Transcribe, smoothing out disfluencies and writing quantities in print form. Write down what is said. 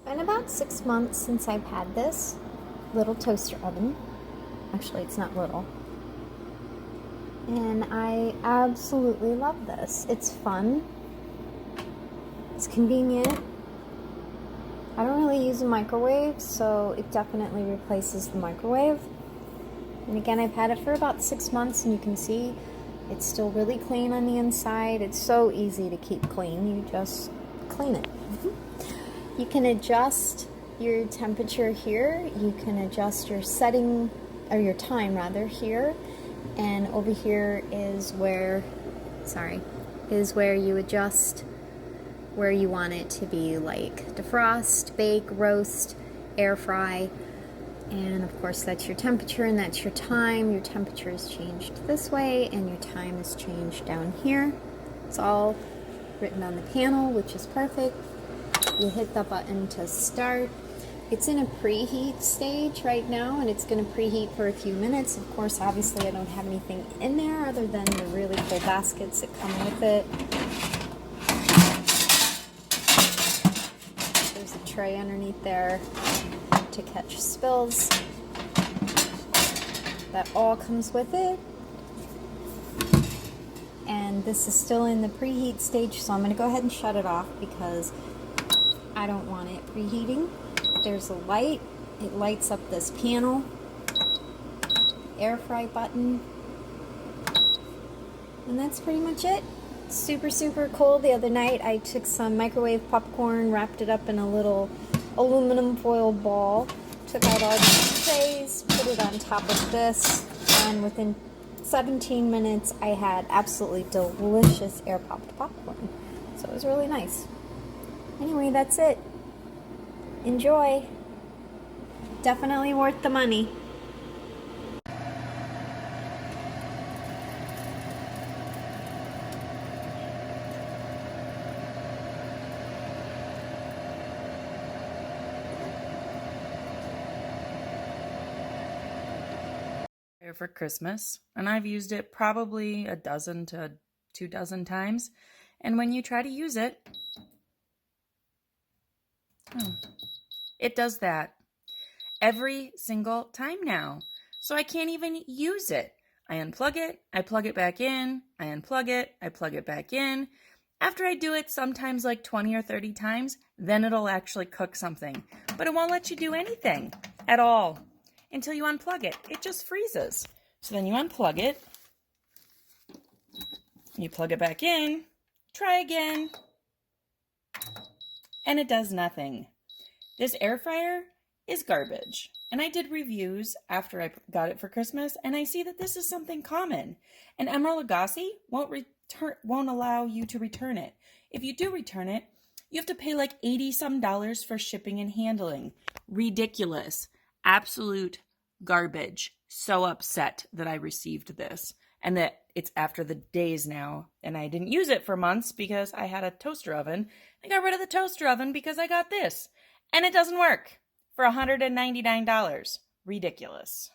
It's been about 6 months since I've had this little toaster oven. Actually, it's not little. And I absolutely love this. It's fun. It's convenient. I don't really use a microwave, so it definitely replaces the microwave. And again, I've had it for about 6 months, and you can see it's still really clean on the inside. It's so easy to keep clean. You just clean it. You can adjust your temperature here. You can adjust your setting, or your time rather, here. And over here is where, is where you adjust where you want it to be, like defrost, bake, roast, air fry. And of course that's your temperature and that's your time. Your temperature is changed this way and your time is changed down here. It's all written on the panel, which is perfect. You hit the button to start. It's in a preheat stage right now, and it's going to preheat for a few minutes. Of course, obviously I don't have anything in there other than the really cool baskets that come with it. There's a tray underneath there to catch spills. That all comes with it. And this is still in the preheat stage, so I'm going to go ahead and shut it off because I don't want it preheating. There's a light. It lights up this panel. Air fry button. And that's pretty much it. Super, super cool. The other night I took some microwave popcorn, wrapped it up in a little aluminum foil ball, took out all these trays, put it on top of this, and within 17 minutes I had absolutely delicious air popped popcorn. So it was really nice. Anyway, that's it. Enjoy. Definitely worth the money. For Christmas, and I've used it probably a dozen to 2 dozen times. And when you try to use it, it does that every single time now. So I can't even use it. I unplug it, I plug it back in, I unplug it, I plug it back in. After I do it sometimes like 20 or 30 times, then it'll actually cook something. But it won't let you do anything at all until you unplug it. It just freezes. So then you unplug it, you plug it back in, try again, and it does nothing. This air fryer is garbage. And I did reviews after I got it for Christmas, and I see that this is something common. And Emeril Lagasse won't allow you to return it. If you do return it, you have to pay like $80 some for shipping and handling. Ridiculous. Absolute garbage. So upset that I received this and that it's after the days now, and I didn't use it for months because I had a toaster oven. I got rid of the toaster oven because I got this, and it doesn't work for $199. Ridiculous.